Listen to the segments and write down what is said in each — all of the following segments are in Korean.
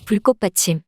불꽃 받침.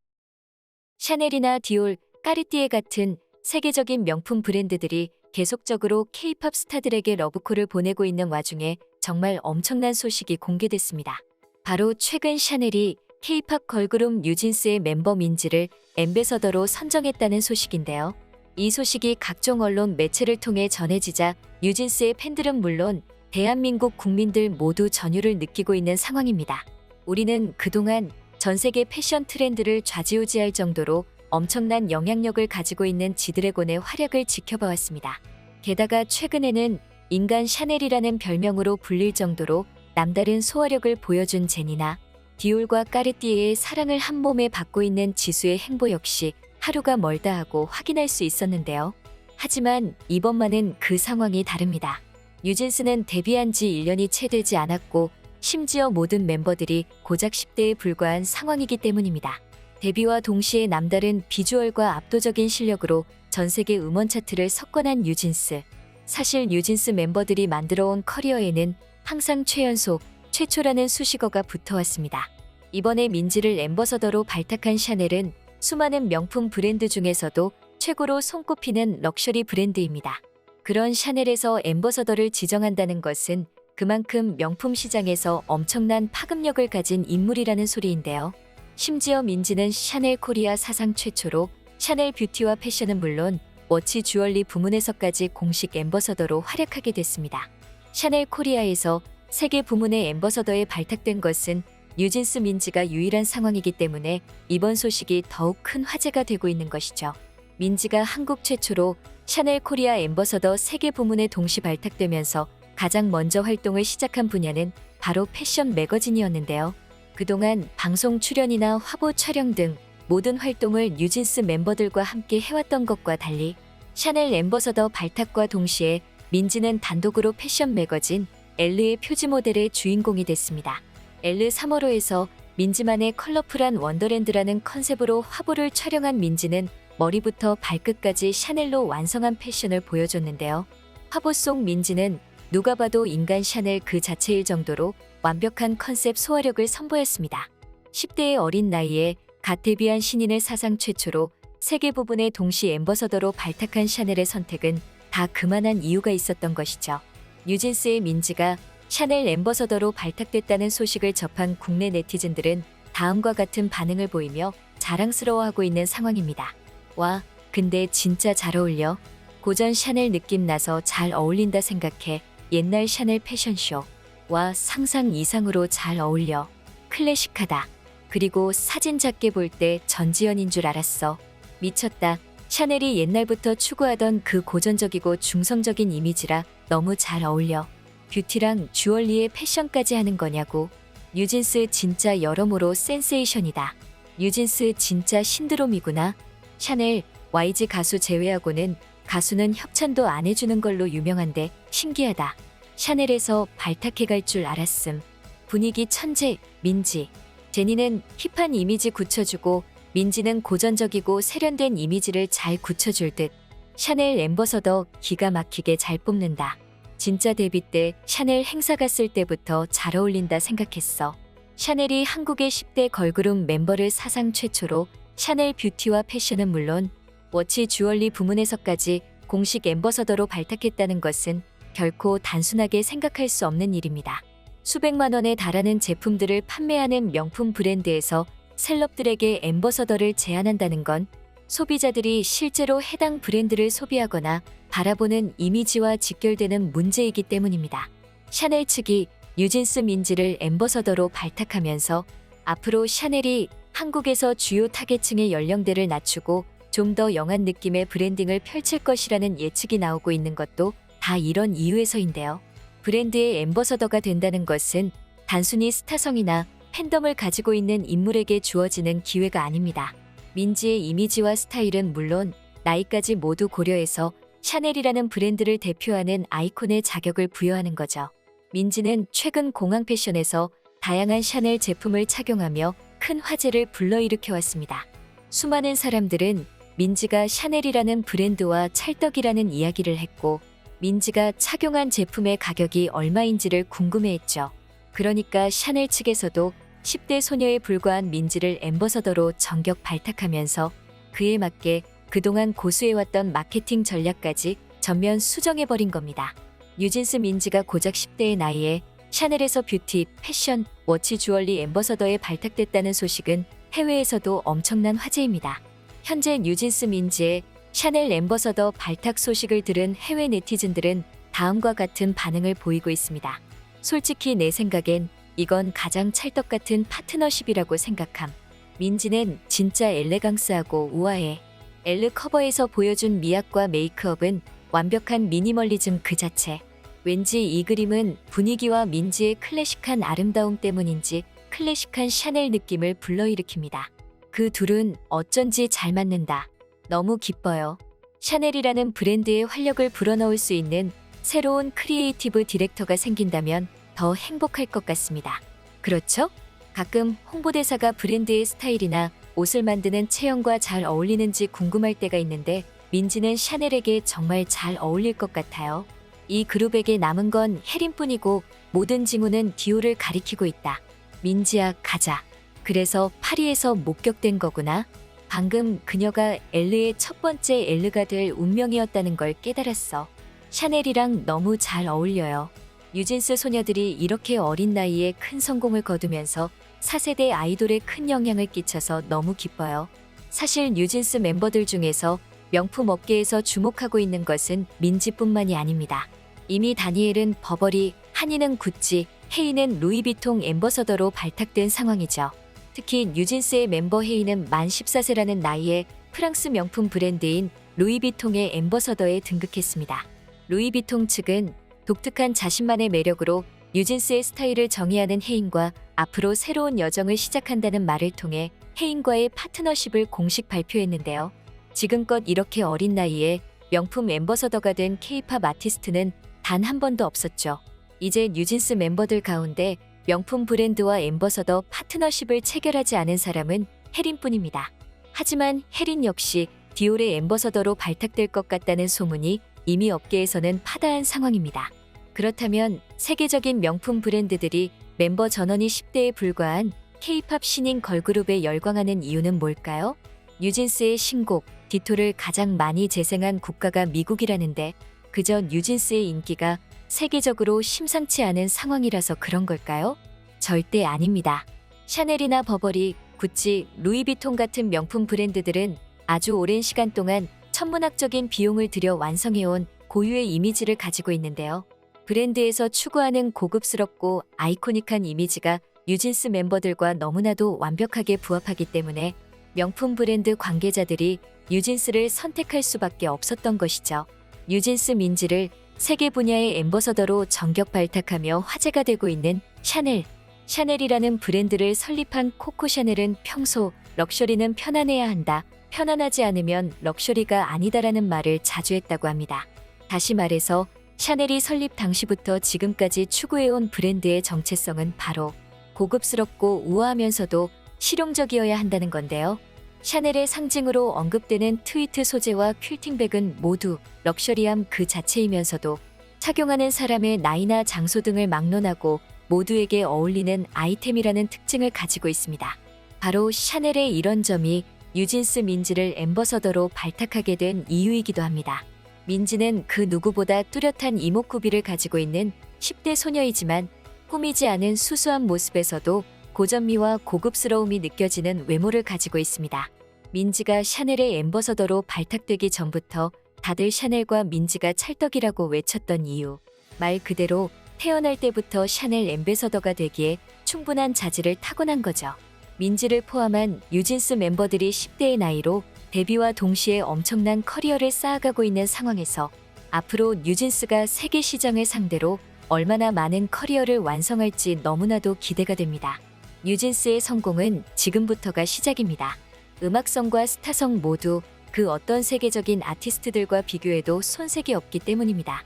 샤넬이나 디올, 까르띠에 같은 세계적인 명품 브랜드들이 계속적으로 K-팝 스타들에게 러브콜을 보내고 있는 와중에 정말 엄청난 소식이 공개됐습니다. 바로 최근 샤넬이 K-팝 걸그룹 뉴진스의 멤버 민지를 앰베서더로 선정했다는 소식인데요. 이 소식이 각종 언론 매체를 통해 전해지자 뉴진스의 팬들은 물론 대한민국 국민들 모두 전율을 느끼고 있는 상황입니다. 우리는 그동안 전 세계 패션 트렌드를 좌지우지할 정도로 엄청난 영향력을 가지고 있는 지드래곤의 활약을 지켜봐왔습니다. 게다가 최근에는 인간 샤넬이라는 별명으로 불릴 정도로 남다른 소화력을 보여준 제니나 디올과 까르띠에의 사랑을 한 몸에 받고 있는 지수의 행보 역시 하루가 멀다 하고 확인할 수 있었는데요. 하지만 이번만은 그 상황이 다릅니다. 뉴진스는 데뷔한 지 1년이 채 되지 않았고 심지어 모든 멤버들이 고작 10대에 불과한 상황이기 때문입니다. 데뷔와 동시에 남다른 비주얼과 압도적인 실력으로 전 세계 음원 차트를 석권한 뉴진스. 사실 뉴진스 멤버들이 만들어온 커리어에는 항상 최연소, 최초라는 수식어가 붙어왔습니다. 이번에 민지를 앰버서더로 발탁한 샤넬은 수많은 명품 브랜드 중에서도 최고로 손꼽히는 럭셔리 브랜드입니다. 그런 샤넬에서 앰버서더를 지정한다는 것은 그만큼 명품 시장에서 엄청난 파급력을 가진 인물이라는 소리인데요. 심지어 민지는 샤넬 코리아 사상 최초로 샤넬 뷰티와 패션은 물론 워치 주얼리 부문에서까지 공식 앰버서더로 활약하게 됐습니다. 샤넬 코리아에서 세계 부문의 앰버서더에 발탁된 것은 뉴진스 민지가 유일한 상황이기 때문에 이번 소식이 더욱 큰 화제가 되고 있는 것이죠. 민지가 한국 최초로 샤넬 코리아 앰버서더 세계 부문에 동시 발탁되면서 가장 먼저 활동을 시작한 분야는 바로 패션 매거진이었는데요. 그동안 방송 출연이나 화보 촬영 등 모든 활동을 뉴진스 멤버들과 함께 해왔던 것과 달리 샤넬 앰버서더 발탁과 동시에 민지는 단독으로 패션 매거진 엘르의 표지 모델의 주인공이 됐습니다. 엘르 3월호에서 민지만의 컬러풀한 원더랜드라는 컨셉으로 화보를 촬영한 민지는 머리부터 발끝까지 샤넬로 완성한 패션을 보여줬는데요. 화보 속 민지는 누가 봐도 인간 샤넬 그 자체일 정도로 완벽한 컨셉 소화력을 선보였습니다. 10대의 어린 나이에 갓 데뷔한 신인을 사상 최초로 세계 부분의 동시 앰버서더로 발탁한 샤넬의 선택은 다 그만한 이유가 있었던 것이죠. 뉴진스의 민지가 샤넬 앰버서더로 발탁됐다는 소식을 접한 국내 네티즌들은 다음과 같은 반응을 보이며 자랑스러워하고 있는 상황입니다. 와, 근데 진짜 잘 어울려. 고전 샤넬 느낌 나서 잘 어울린다 생각해. 옛날 샤넬 패션쇼. 와, 상상 이상으로 잘 어울려. 클래식하다. 그리고 사진 작게 볼 때 전지현인 줄 알았어. 미쳤다. 샤넬이 옛날부터 추구하던 그 고전적이고 중성적인 이미지라 너무 잘 어울려. 뷰티랑 주얼리에 패션까지 하는 거냐고. 뉴진스 진짜 여러모로 센세이션이다. 뉴진스 진짜 신드롬이구나. 샤넬, YG 가수 제외하고는 가수는 협찬도 안 해주는 걸로 유명한데 신기하다. 샤넬에서 발탁해갈 줄 알았음. 분위기 천재, 민지. 제니는 힙한 이미지 굳혀주고 민지는 고전적이고 세련된 이미지를 잘 굳혀줄 듯. 샤넬 앰버서더 기가 막히게 잘 뽑는다. 진짜 데뷔 때 샤넬 행사 갔을 때부터 잘 어울린다 생각했어. 샤넬이 한국의 10대 걸그룹 멤버를 사상 최초로 샤넬 뷰티와 패션은 물론 워치 주얼리 부문에서까지 공식 앰버서더로 발탁했다는 것은 결코 단순하게 생각할 수 없는 일입니다. 수백만 원에 달하는 제품들을 판매하는 명품 브랜드에서 셀럽들에게 앰버서더를 제안한다는 건 소비자들이 실제로 해당 브랜드를 소비하거나 바라보는 이미지와 직결되는 문제이기 때문입니다. 샤넬 측이 뉴진스 민지를 앰버서더로 발탁하면서 앞으로 샤넬이 한국에서 주요 타겟층의 연령대를 낮추고 좀 더 영한 느낌의 브랜딩을 펼칠 것이라는 예측이 나오고 있는 것도 다 이런 이유에서인데요. 브랜드의 앰버서더가 된다는 것은 단순히 스타성이나 팬덤을 가지고 있는 인물에게 주어지는 기회가 아닙니다. 민지의 이미지와 스타일은 물론 나이까지 모두 고려해서 샤넬이라는 브랜드를 대표하는 아이콘의 자격을 부여하는 거죠. 민지는 최근 공항 패션에서 다양한 샤넬 제품을 착용하며 큰 화제를 불러일으켜왔습니다. 수많은 사람들은 민지가 샤넬이라는 브랜드와 찰떡이라는 이야기를 했고 민지가 착용한 제품의 가격이 얼마인지를 궁금해했죠. 그러니까 샤넬 측에서도 10대 소녀에 불과한 민지를 앰버서더로 전격 발탁하면서 그에 맞게 그동안 고수해왔던 마케팅 전략까지 전면 수정해버린 겁니다. 뉴진스 민지가 고작 10대의 나이에 샤넬에서 뷰티, 패션, 워치 주얼리 앰버서더에 발탁됐다는 소식은 해외에서도 엄청난 화제입니다. 현재 뉴진스 민지의 샤넬 앰버서더 발탁 소식을 들은 해외 네티즌들은 다음과 같은 반응을 보이고 있습니다. 솔직히 내 생각엔 이건 가장 찰떡 같은 파트너십이라고 생각함. 민지는 진짜 엘레강스하고 우아해. 엘르 커버에서 보여준 미학과 메이크업은 완벽한 미니멀리즘 그 자체. 왠지 이 그림은 분위기와 민지의 클래식한 아름다움 때문인지 클래식한 샤넬 느낌을 불러일으킵니다. 그 둘은 어쩐지 잘 맞는다. 너무 기뻐요. 샤넬이라는 브랜드의 활력을 불어넣을 수 있는 새로운 크리에이티브 디렉터가 생긴다면 더 행복할 것 같습니다. 그렇죠? 가끔 홍보대사가 브랜드의 스타일이나 옷을 만드는 체형과 잘 어울리는지 궁금할 때가 있는데 민지는 샤넬에게 정말 잘 어울릴 것 같아요. 이 그룹에게 남은 건 혜린뿐이고 모든 징후는 디올을 가리키고 있다. 민지야, 가자. 그래서 파리에서 목격된 거구나. 방금 그녀가 엘르의 첫 번째 엘르가 될 운명이었다는 걸 깨달았어. 샤넬이랑 너무 잘 어울려요. 뉴진스 소녀들이 이렇게 어린 나이에 큰 성공을 거두면서 4세대 아이돌에 큰 영향을 끼쳐서 너무 기뻐요. 사실 뉴진스 멤버들 중에서 명품 업계에서 주목하고 있는 것은 민지뿐만이 아닙니다. 이미 다니엘은 버버리, 한이는 구찌, 헤이는 루이비통 앰버서더로 발탁된 상황이죠. 특히 뉴진스의 멤버 헤이는 만 14세라는 나이에 프랑스 명품 브랜드인 루이비통의 앰버서더에 등극했습니다. 루이비통 측은 독특한 자신만의 매력으로 뉴진스의 스타일을 정의하는 헤인과 앞으로 새로운 여정을 시작한다는 말을 통해 헤인과의 파트너십을 공식 발표했는데요. 지금껏 이렇게 어린 나이에 명품 앰버서더가 된 K-팝 아티스트는 단 한 번도 없었죠. 이제 뉴진스 멤버들 가운데 명품 브랜드와 앰버서더 파트너십을 체결하지 않은 사람은 혜린뿐입니다. 하지만 혜린 역시 디올의 앰버서더로 발탁될 것 같다는 소문이 이미 업계에서는 파다한 상황입니다. 그렇다면 세계적인 명품 브랜드들이 멤버 전원이 10대에 불과한 K-팝 신인 걸그룹에 열광하는 이유는 뭘까요? 뉴진스의 신곡 디토를 가장 많이 재생한 국가가 미국이라는데 그저 뉴진스의 인기가 세계적으로 심상치 않은 상황이라서 그런 걸까요? 절대 아닙니다. 샤넬이나 버버리, 구찌, 루이비통 같은 명품 브랜드들은 아주 오랜 시간 동안 천문학적인 비용을 들여 완성해온 고유의 이미지를 가지고 있는데요. 브랜드에서 추구하는 고급스럽고 아이코닉한 이미지가 뉴진스 멤버들과 너무나도 완벽하게 부합하기 때문에 명품 브랜드 관계자들이 뉴진스를 선택할 수밖에 없었던 것이죠. 뉴진스 민지를 세계 분야의 앰버서더로 전격 발탁하며 화제가 되고 있는 샤넬. 샤넬이라는 브랜드를 설립한 코코 샤넬은 평소 럭셔리는 편안해야 한다. 편안하지 않으면 럭셔리가 아니다라는 말을 자주 했다고 합니다. 다시 말해서 샤넬이 설립 당시부터 지금까지 추구해온 브랜드의 정체성은 바로 고급스럽고 우아하면서도 실용적이어야 한다는 건데요. 샤넬의 상징으로 언급되는 트위트 소재와 퀼팅백은 모두 럭셔리함 그 자체이면서도 착용하는 사람의 나이나 장소 등을 막론하고 모두에게 어울리는 아이템이라는 특징을 가지고 있습니다. 바로 샤넬의 이런 점이 뉴진스 민지를 앰버서더로 발탁하게 된 이유이기도 합니다. 민지는 그 누구보다 뚜렷한 이목구비를 가지고 있는 10대 소녀이지만 꾸미지 않은 수수한 모습에서도 고전미와 고급스러움이 느껴지는 외모를 가지고 있습니다. 민지가 샤넬의 앰버서더로 발탁되기 전부터 다들 샤넬과 민지가 찰떡이라고 외쳤던 이유. 말 그대로 태어날 때부터 샤넬 앰베서더가 되기에 충분한 자질을 타고난 거죠. 민지를 포함한 뉴진스 멤버들이 10대의 나이로 데뷔와 동시에 엄청난 커리어를 쌓아가고 있는 상황에서 앞으로 뉴진스가 세계 시장을 상대로 얼마나 많은 커리어를 완성할지 너무나도 기대가 됩니다. 뉴진스의 성공은 지금부터가 시작입니다. 음악성과 스타성 모두 그 어떤 세계적인 아티스트들과 비교해도 손색이 없기 때문입니다.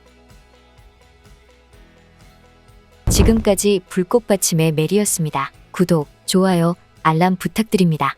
지금까지 불꽃받침의 메리였습니다. 구독, 좋아요, 알람 부탁드립니다.